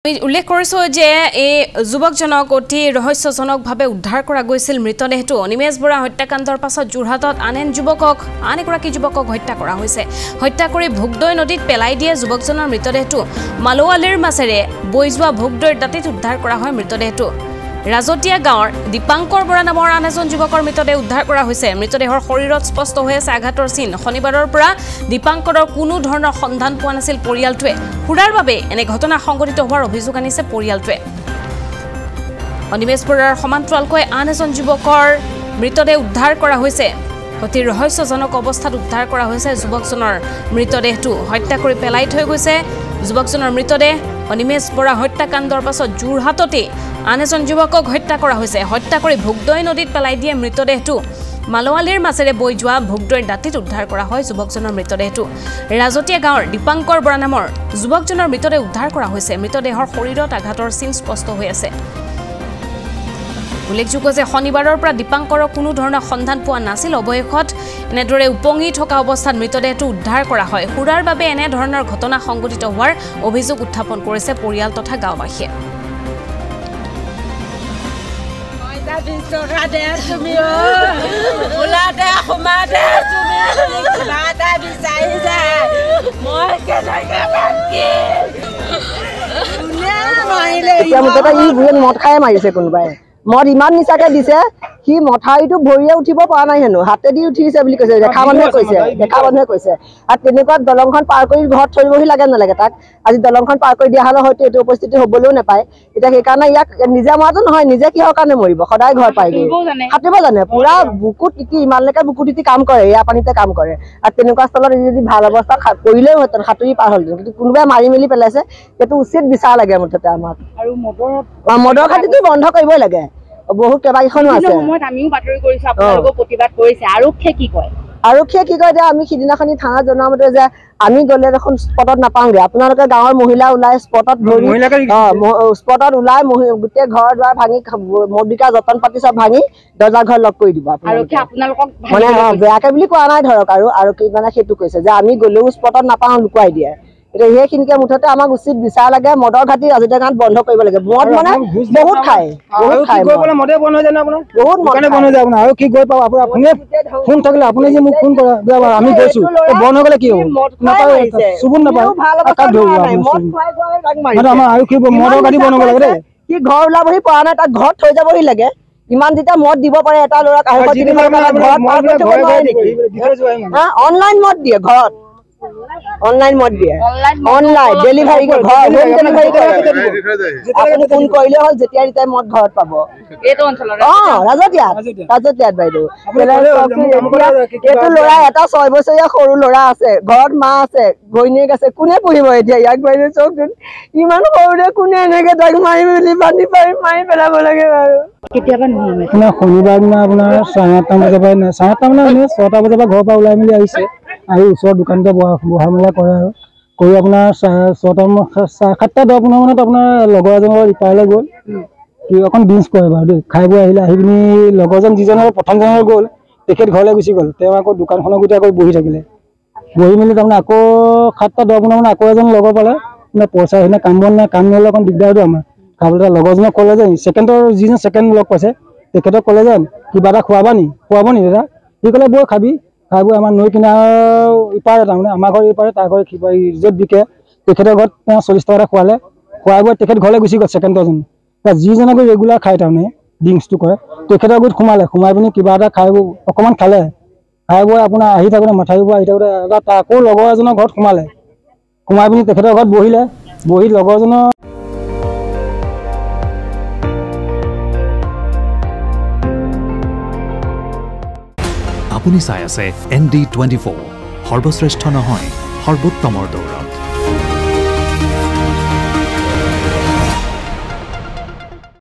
উল্লেখ কৰিছো যে এই যুৱকজনক অতি ৰহস্যজনকভাৱে উদ্ধাৰ কৰা গৈছিল মৃতদেহটো অনিমেশ বৰা হত্যাকাণ্ডৰ পাছত যোৰহাটত আন এগৰাকী যুৱকক হত্যা কৰা হৈছে হত্যা কৰি ভোগদৈ নদীত পেলাই দিয়ে যুৱকজনৰ মৃতদেহটো মালোৱালিৰ মাছেৰে বৈ যোৱা ভোগদৈৰ দাঁতিত উদ্ধাৰ কৰা হয় মৃতদেহটো ৰাজতীয়া গাঁৱৰ দীপাংকৰ বৰা নামৰ আন এজন যুৱকৰ মৃতদেহ উদ্ধাৰ কৰা হৈছে মৃতদেহৰ শৰীৰত স্পষ্ট হৈ আছে আঘাতৰ চিন শনিবাৰৰ পৰা দীপাংকৰৰ কোনো ধৰণৰ সন্ধান পোৱা নাছিল পৰিয়ালটোৱে খুৰাৰ বাবে এনে ঘটনা সংঘটিত হোৱাৰ অভিযোগ আনিছে পৰিয়ালটোৱে অনিমেশ বৰাৰ সমান্তৰালকৈ আন এজন যুৱকৰ মৃতদেহ উদ্ধাৰ কৰা হৈছে অতি ৰহস্যজনক অৱস্থাত উদ্ধাৰ কৰা হৈছে যুৱকজনৰ মৃতদেহটো হত্যা কৰি পেলাই থৈ গৈছে যুৱকজনৰ মৃতদেহ অনিমেশ বৰা হত্যাকাণ্ডৰ পাছত যোৰহাটতে আন এজন যুৱকক হত্যা কৰা হৈছে হত্যা কৰি ভোগদৈ নদীত পেলাই দিয়ে মৃতদেহটো মালোৱালিৰ মাছেৰে বৈ যোৱা ভোগদৈৰ দাঁতিত উদ্ধাৰ কৰা হয় যুৱকজনৰ মৃতদেহটো ৰাজতীয়া গাঁৱৰ দীপাংকৰ বৰা নামৰ যুৱকজনৰ মৃতদেহ উদ্ধাৰ কৰা হৈছে মৃতদেহৰ শৰীৰত আঘাতৰ চিন স্পষ্ট হৈ আছে উল্লেখযোগ্য যে শনিবাৰৰ পৰা দীপাংকৰৰ কোনো ধৰণৰ সন্ধান পোৱা নাছিল অৱশেষত এনেদৰে উপঙি থকা অৱস্থাত মৃতদেহটো উদ্ধাৰ কৰা হয় খুৰাৰ বাবে এনে ধৰণৰ ঘটনা সংঘটিত হোৱাৰ অভিযোগ উত্থাপন কৰিছে পৰিয়াল তথা গাঁওবাসীয়ে মদ খাই মাৰিছে কোনোবাই মদ ইমান নিচাকে দিছে সি মথাৰিটো ভৰিয়ে উঠিব পৰা নাই হেনো হাতেদি উঠিছে বুলি কৈছে দেখা মানুহে কৈছে আৰু তেনেকুৱা দলংখন পাৰ কৰি ঘৰত থৰিবহি লাগে নালাগে তাক আজি দলংখন পাৰ কৰি দিয়া হলে হয়তো এইটো উপস্থিতি হ'বলৈও নাপায় এতিয়া সেইকাৰণে ইয়াক নিজে মৰাটো নহয় নিজে কিহৰ কাৰণে মৰিব সদায় ঘৰ পায়গৈ সাঁতুৰিব জানে পুৰা বুকুত তিতি ইমানলৈকে বুকুত তিতি কাম কৰে এয়া পানীতে কাম কৰে আৰু তেনেকুৱা স্থলত যদি ভাল অৱস্থাত কৰিলেও হেঁতেন সাঁতুৰি পাৰ হ'ল কিন্তু কোনোবাই মাৰি মেলি পেলাইছে সেইটো উচিত বিচাৰ লাগে মুঠতে আমাক আৰু মদৰ খাতিটো বন্ধ কৰিবই লাগে বহুত কেইবাখনো আছে আমিও বাতৰি কৰিছো আপোনালোকৰ প্ৰতিবাদ কৰিছে আৰক্ষীয়ে কি কয় যে আমি সিদিনাখনি থানাত জনোৱা মতে যে আমি গ'লে এখন স্পটত নাপাওঁগে আপোনালোকে গাঁৱৰ মহিলা ওলাই স্পটত ওলাই গোটেই ঘৰ দুৱাৰ ভাঙি মদিকা যতন পাতি চব ভাঙি দৰ্জা ঘৰ লগ কৰি দিব মানে বেয়াকে বুলি কোৱা নাই ধৰক আৰু কি মানে সেইটো কৈছে যে আমি গ'লেও স্পটত নাপাওঁ লুকুৱাই দিয়ে এতিয়া সেইখিনিকে মুঠতে আমাক উচিত বিচাৰ লাগে মদৰ ঘাটি ৰাজতীয়া গাঁৱত বন্ধ কৰিব লাগে মদ মানে বহুত খায় আৰু কি গৈ পাব আপুনি ফোন থাকিলে আপুনি যে মোক ফোন কৰে আমি গৈছো বন্ধ হৈ গ'লে কি হ'ব চুবুৰ নাপায় আৰু কি মদৰ ঘাটি বন্ধ কৰিব লাগে দেই সি ঘৰ ওলাবহি পৰা নাই তাক ঘৰত থৈ যাবহি লাগে ইমান যেতিয়া মদ দিব পাৰে এটা ল'ৰাক অনলাইন মদ দিয়ে ঘৰত অনলাइन मत दिए অনলাइन ডেলিভাৰি घर होम ডেলিভাৰি करे আপুনি ফোন কৰিলে হল যেতিয়া ৰিটাই মত ঘৰত পাব এটো অঞ্চলৰ ৰাজতীয়াত বাইদেউ এটো লৰা এটা 6 বছৰীয়া সৰু লৰা আছে ঘৰত মা আছে ঘৈণীয়েক আছে কোনে পুহিব এতিয়া ইয়াক বাইদেউ চকচোন ইমান সৰুৰে কোনে এনেকে তাক মাৰি মেলি বান্ধি পাৰি মাৰি পেলাব লাগে বাৰু কেতিয়াবা নহয় শনিবাৰ দিনা আপোনাৰ 7টা বজাৰ পৰা 7টা মানে 6টা বজাৰ পৰা ঘৰৰ পৰা ওলাই মেলি আহিছে আহি ওচৰৰ দোকানতে বহা মেলা কৰে আৰু কৰি আপোনাৰ 7টা 10 মানত আপোনাৰ লগৰ এজনৰ ইপাৰলৈ গ'ল কি অকণ বিঞ্চ কৰে বাৰু দেই খাই বৈ আহিলে আহি পিনি লগৰজন যিজনৰ প্ৰথমজনৰ গ'ল তেখেত ঘৰলৈ গুচি গ'ল তেওঁ আকৌ দোকানখনৰ গোটেই আকৌ বহি থাকিলে বহি মেলি তাৰমানে আকৌ 7টা 10 মানত আকৌ এজন লগৰ পালে মানে পইচা আহিলে কাম বন নাই কাম নহ'লে অকণ দিগদাৰটো আমাৰ খাবলৈ লগৰজনক ক'লে যে যিজন ছেকেণ্ড লগ পাইছে তেখেতক ক'লে যে কিবা এটা খুৱাব নি দাদা সি ক'লে বৈ খাবি খাই বৈ আমাৰ নৈ কিনাৰ ইপাৰে তাৰমানে আমাৰ ঘৰ ইপাৰে তাৰ ঘৰ য'ত বিকে তেখেতৰ ঘৰত 40 টকা খোৱালে খুৱাই বৈ তেখেত ঘৰলৈ গুচি গ'ল ছেকেণ্ডজন যিজনক ৰেগুলাৰ খাই তাৰমানে ড্ৰিংকছটো কৰে তেখেতৰ ঘৰত সোমাই পিনি কিবা এটা খাই অকণমান খালে খাই বৈ আপোনাৰ আহি থাকোঁতে মাথাউৰিৰ পৰা আহি থাকোঁতে আকৌ লগৰ এজনৰ ঘৰত সোমাই পিনি তেখেতৰ ঘৰত বহি লগৰজনৰ আপুনি চাই আছে ND24 সৰ্বশ্ৰেষ্ঠ নহয় সৰ্বোত্তমৰ দৌৰত